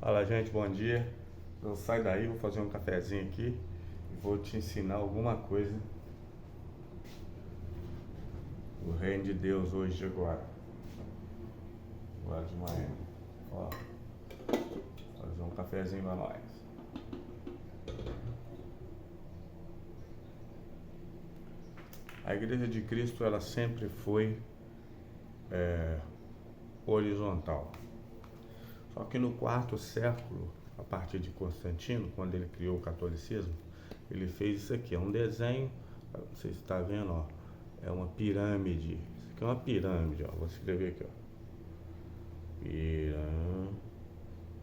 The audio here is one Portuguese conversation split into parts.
Fala, gente, bom dia. Eu saio daí, vou fazer um cafezinho aqui e vou te ensinar alguma coisa do reino de Deus hoje de agora de manhã. Ó, fazer um cafezinho pra nós. A Igreja de Cristo, ela sempre foi horizontal. Só que no quarto século, a partir de Constantino, quando ele criou o catolicismo, ele fez isso aqui, é um desenho, não sei se está vendo, ó, é uma pirâmide. Isso aqui é uma pirâmide, ó, vou escrever aqui, ó.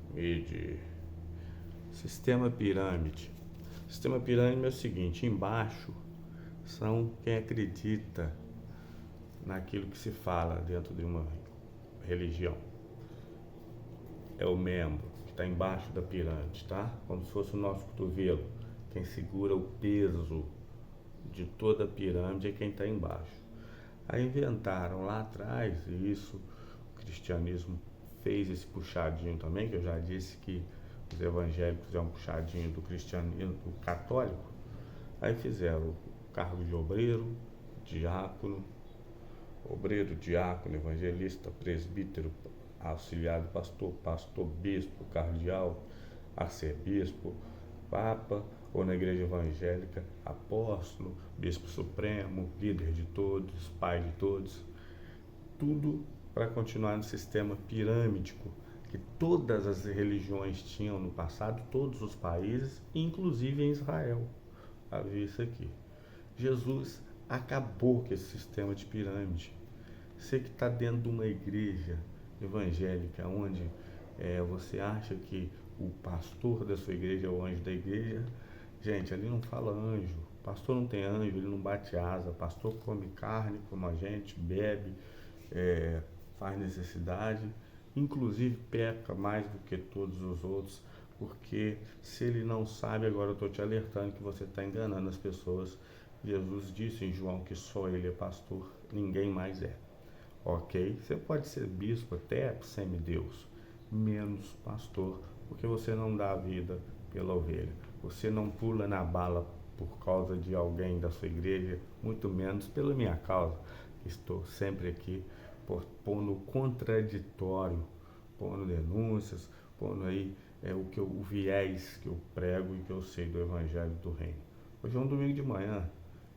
Pirâmide. Sistema pirâmide. Sistema pirâmide é o seguinte, embaixo são quem acredita naquilo que se fala dentro de uma religião. É o membro que está embaixo da pirâmide, tá? Como se fosse o nosso cotovelo. Quem segura o peso de toda a pirâmide é quem está embaixo. Aí inventaram lá atrás, e isso o cristianismo fez esse puxadinho também, que eu já disse que os evangélicos é um puxadinho do cristianismo, do católico. Aí fizeram o cargo de obreiro, diácono, evangelista, presbítero, auxiliar do pastor, pastor, bispo, cardeal, arcebispo, papa, ou na igreja evangélica, apóstolo, bispo supremo, líder de todos, pai de todos. Tudo para continuar no sistema pirâmidico que todas as religiões tinham no passado, todos os países, inclusive em Israel. Havia isso aqui. Jesus acabou com esse sistema de pirâmide. Você que está dentro de uma igreja evangélica, onde você acha que o pastor da sua igreja é o anjo da igreja, gente, ali não fala anjo. Pastor não tem anjo, ele não bate asa. Pastor come carne como a gente, bebe, faz necessidade, inclusive peca mais do que todos os outros, porque se ele não sabe, agora eu estou te alertando que você está enganando as pessoas. Jesus disse em João que só ele é pastor, ninguém mais é. Ok? Você pode ser bispo até semideus, menos pastor, porque você não dá a vida pela ovelha. Você não pula na bala por causa de alguém da sua igreja, muito menos pela minha causa. Estou sempre aqui pondo contraditório, pondo denúncias, pondo aí o viés que eu prego e que eu sei do Evangelho do Reino. Hoje é um domingo de manhã,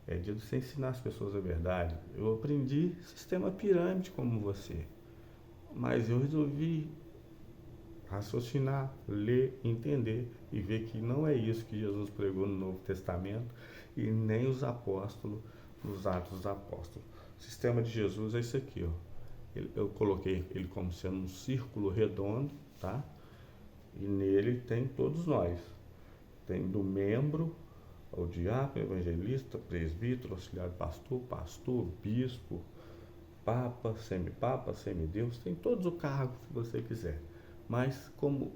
é dia de você ensinar as pessoas a verdade. Eu aprendi sistema pirâmide como você, mas eu resolvi raciocinar, ler, entender e ver que não é isso que Jesus pregou no Novo Testamento e nem os apóstolos nos Atos dos Apóstolos. O sistema de Jesus é isso aqui, ó. Eu coloquei ele como sendo um círculo redondo, tá? E nele tem todos nós. Tem do membro ao diácono, evangelista, presbítero, auxiliar de pastor, pastor, bispo, papa, semipapa, semideus, tem todos os cargos que você quiser. Mas como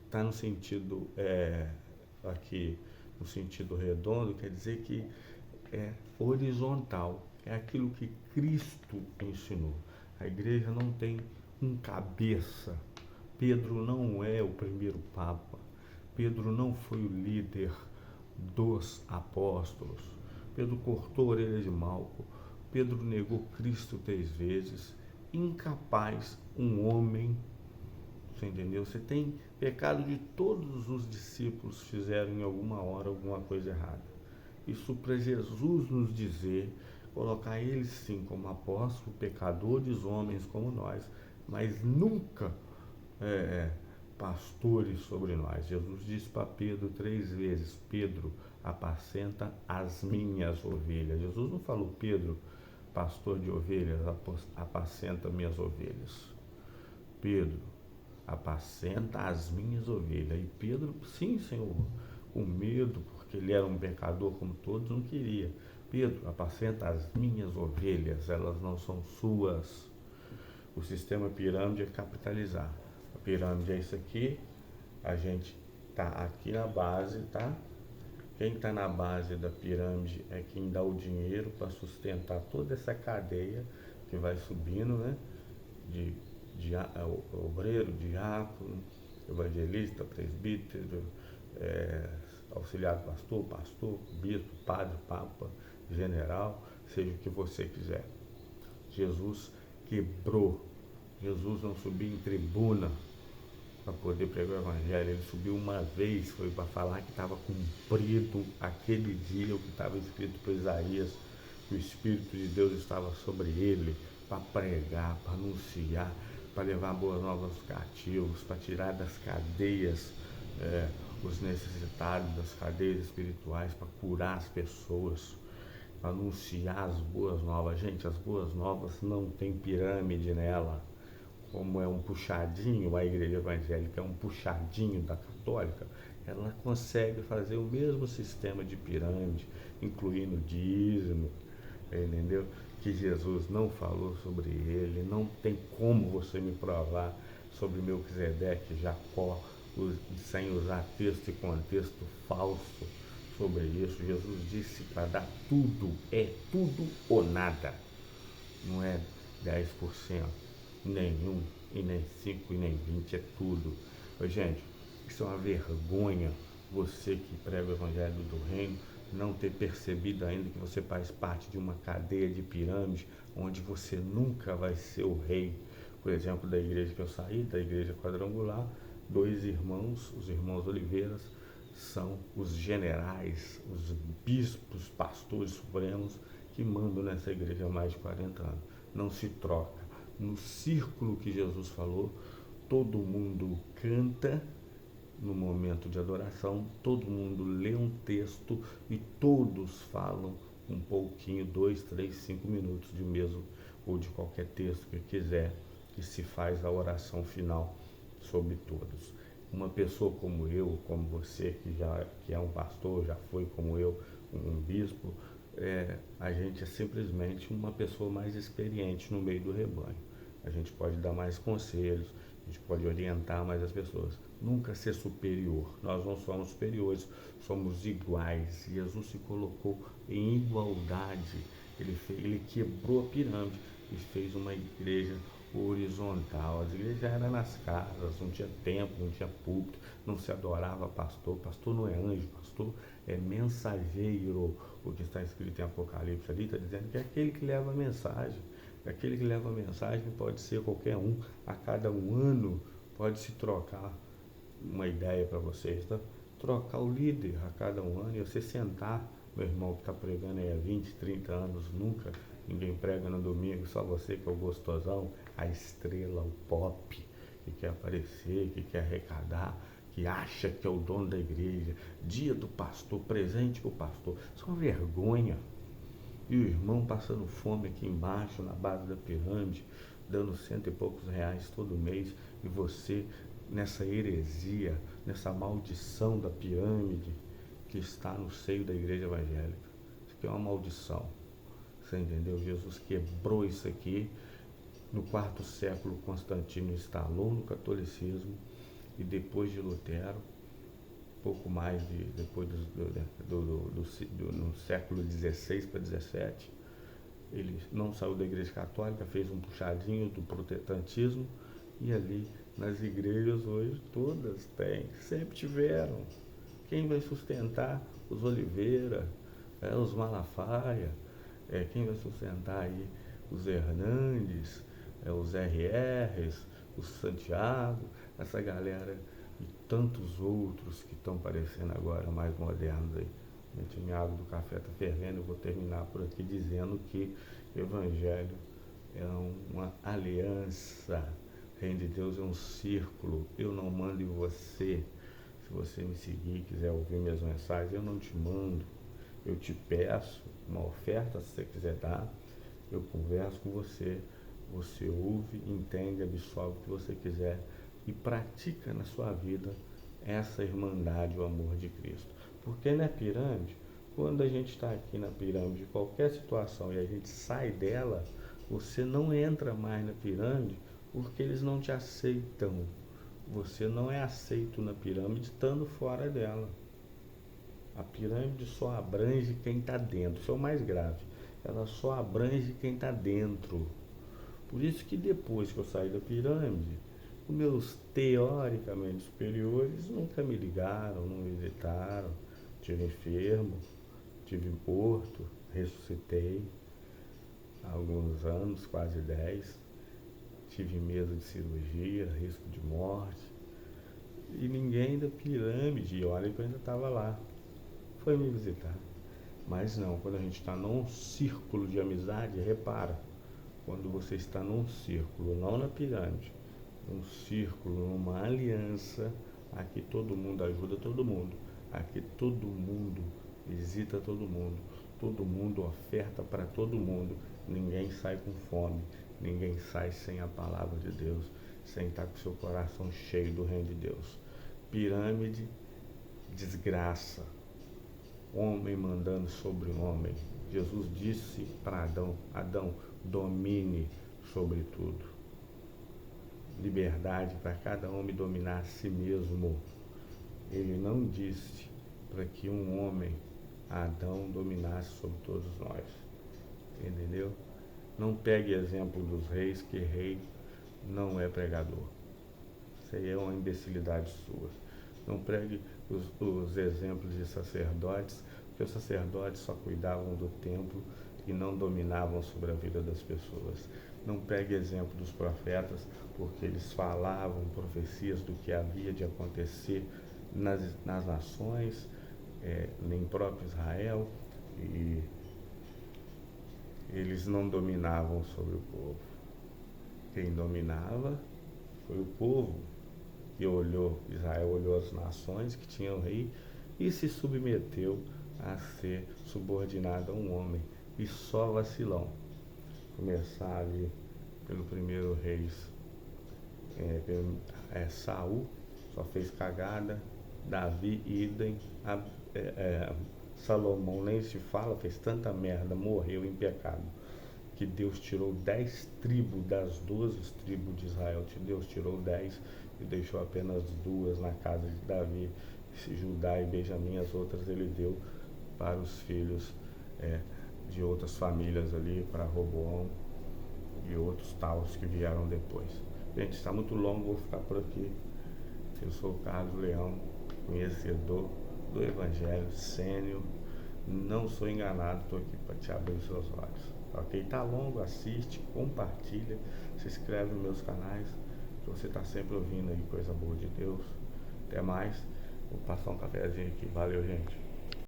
está no sentido aqui, no sentido redondo, quer dizer que é horizontal, é aquilo que Cristo ensinou. A igreja não tem um cabeça. Pedro não é o primeiro papa. Pedro não foi o líder dos apóstolos. Pedro cortou a orelha de Malco. Pedro negou Cristo 3 vezes. Incapaz, um homem. Você entendeu? Você tem pecado de todos os discípulos fizeram em alguma hora alguma coisa errada. Isso para Jesus nos dizer, colocar ele sim como apóstolo, pecadores, homens como nós, mas nunca pastores sobre nós. Jesus disse para Pedro 3 vezes, Pedro, apacenta as minhas ovelhas. Jesus não falou, Pedro, pastor de ovelhas, apacenta minhas ovelhas. Pedro, apacenta as minhas ovelhas. E Pedro, sim, Senhor, com medo, porque ele era um pecador como todos, não queria. Pedro, apacenta as minhas ovelhas, elas não são suas. O sistema pirâmide é capitalizar. A pirâmide é isso aqui, a gente está aqui na base, tá? Quem está na base da pirâmide é quem dá o dinheiro para sustentar toda essa cadeia que vai subindo, né? De obreiro, diácono, evangelista, presbítero, auxiliar do pastor, pastor, bispo, padre, papa, general, seja o que você quiser. Jesus quebrou. Jesus não subiu em tribuna para poder pregar o evangelho. Ele subiu uma vez, foi para falar que estava cumprido aquele dia, o que estava escrito por Isaías, que o Espírito de Deus estava sobre ele, para pregar, para anunciar, para levar boas novas aos cativos, para tirar das cadeias os necessitados, das cadeias espirituais, para curar as pessoas, para anunciar as boas novas. Gente, as boas novas não tem pirâmide nela, como é um puxadinho, a igreja evangélica é um puxadinho da católica. Ela consegue fazer o mesmo sistema de pirâmide, incluindo dízimo, entendeu? Que Jesus não falou sobre ele. Não tem como você me provar sobre Melquisedeque, Jacó, sem usar texto e contexto falso sobre isso. Jesus disse para dar tudo, é tudo ou nada. Não é 10%, nenhum, e nem 5, e nem 20, é tudo. Gente, isso é uma vergonha, você que prega o evangelho do reino, não ter percebido ainda que você faz parte de uma cadeia de pirâmide, onde você nunca vai ser o rei. Por exemplo, da igreja que eu saí, da igreja quadrangular, 2 irmãos, os irmãos Oliveiras, são os generais, os bispos, pastores supremos que mandam nessa igreja há mais de 40 anos. Não se troca. No círculo que Jesus falou, todo mundo canta no momento de adoração, todo mundo lê um texto e todos falam um pouquinho, 2, 3, 5 minutos de mesmo ou de qualquer texto que quiser, que se faz a oração final sobre todos. Uma pessoa como eu, como você, que é um pastor, já foi como eu, um bispo, a gente é simplesmente uma pessoa mais experiente no meio do rebanho. A gente pode dar mais conselhos, a gente pode orientar mais as pessoas. Nunca ser superior. Nós não somos superiores, somos iguais. Jesus se colocou em igualdade. Ele quebrou a pirâmide e fez uma igreja horizontal. As igrejas eram nas casas, não tinha templo, não tinha púlpito, não se adorava pastor. Pastor não é anjo, pastor é mensageiro. O que está escrito em Apocalipse ali está dizendo que é aquele que leva a mensagem. Aquele que leva a mensagem pode ser qualquer um. A cada um ano pode se trocar. Uma ideia para vocês, tá? Trocar o líder a cada um ano e você sentar, meu irmão que está pregando aí há 20, 30 anos, nunca ninguém prega no domingo, só você que é o gostosão, a estrela, o pop, que quer aparecer, que quer arrecadar, que acha que é o dono da igreja, dia do pastor, presente para o pastor. Isso é uma vergonha. E o irmão passando fome aqui embaixo, na base da pirâmide, dando 100 e poucos reais todo mês, e você nessa heresia, nessa maldição da pirâmide que está no seio da igreja evangélica. Isso aqui é uma maldição. Você entendeu? Jesus quebrou isso aqui. No 4º século, Constantino instalou no catolicismo, e depois de Lutero, pouco mais depois no século 16 para 17, ele não saiu da igreja católica, fez um puxadinho do protestantismo, e ali nas igrejas hoje todas têm, sempre tiveram. Quem vai sustentar? Os Oliveira, os Malafaia, quem vai sustentar aí? Os Hernandes, os RRs, os Santiago, essa galera e tantos outros que estão parecendo agora mais modernos aí. Gente, minha água do café está fervendo, eu vou terminar por aqui dizendo que o Evangelho é uma aliança. O reino de Deus é um círculo. Eu não mando em você. Se você me seguir, quiser ouvir minhas mensagens, eu não te mando. Eu te peço uma oferta, se você quiser dar. Eu converso com você. Você ouve, entende, absorve o que você quiser e pratica na sua vida essa irmandade, o amor de Cristo. Porque na pirâmide, quando a gente está aqui na pirâmide, qualquer situação, e a gente sai dela, você não entra mais na pirâmide porque eles não te aceitam. Você não é aceito na pirâmide estando fora dela. A pirâmide só abrange quem está dentro. Isso é o mais grave. Ela só abrange quem está dentro. Por isso que depois que eu saí da pirâmide, Os meus teoricamente superiores nunca me ligaram, não me visitaram. Tive enfermo, tive morto, ressuscitei há alguns anos, quase 10. Tive medo de cirurgia, risco de morte. E ninguém da pirâmide, olha que eu ainda estava lá, foi me visitar. Mas não, quando a gente está num círculo de amizade, repara, quando você está num círculo, não na pirâmide, num círculo, numa aliança, aqui todo mundo ajuda todo mundo, aqui todo mundo visita todo mundo oferta para todo mundo, ninguém sai com fome, ninguém sai sem a palavra de Deus, sem estar com seu coração cheio do reino de Deus. Pirâmide, desgraça, homem mandando sobre o homem. Jesus disse para Adão, domine sobre tudo. Liberdade para cada homem dominar a si mesmo. Ele não disse para que um homem, Adão, dominasse sobre todos nós. Entendeu? Não pegue exemplo dos reis, que rei não é pregador. Isso aí é uma imbecilidade sua. Não pregue os exemplos de sacerdotes, porque os sacerdotes só cuidavam do templo e não dominavam sobre a vida das pessoas. Não pegue exemplo dos profetas, porque eles falavam profecias do que havia de acontecer nas nações, em próprio Israel, e eles não dominavam sobre o povo. Quem dominava foi o povo. E Israel olhou as nações que tinham rei e se submeteu a ser subordinado a um homem. E só vacilão. Começar ali pelo primeiro rei, Saul, só fez cagada, Davi, idem, Salomão nem se fala, fez tanta merda, morreu em pecado, que Deus tirou 10 tribos das 12 tribos de Israel. Deus tirou 10 e deixou apenas 2 na casa de Davi, Judá e Benjamim. As outras ele deu para os filhos de outras famílias ali, para Roboão e outros taus que vieram depois. Gente, está muito longo, vou ficar por aqui. Eu sou o Carlos Leão, conhecedor do Evangelho, sênior, não sou enganado, estou aqui para te abrir os seus olhos. Ok? Tá longo, assiste, compartilha, se inscreve nos meus canais, que você está sempre ouvindo aí coisa boa de Deus. Até mais, vou passar um cafezinho aqui. Valeu, gente.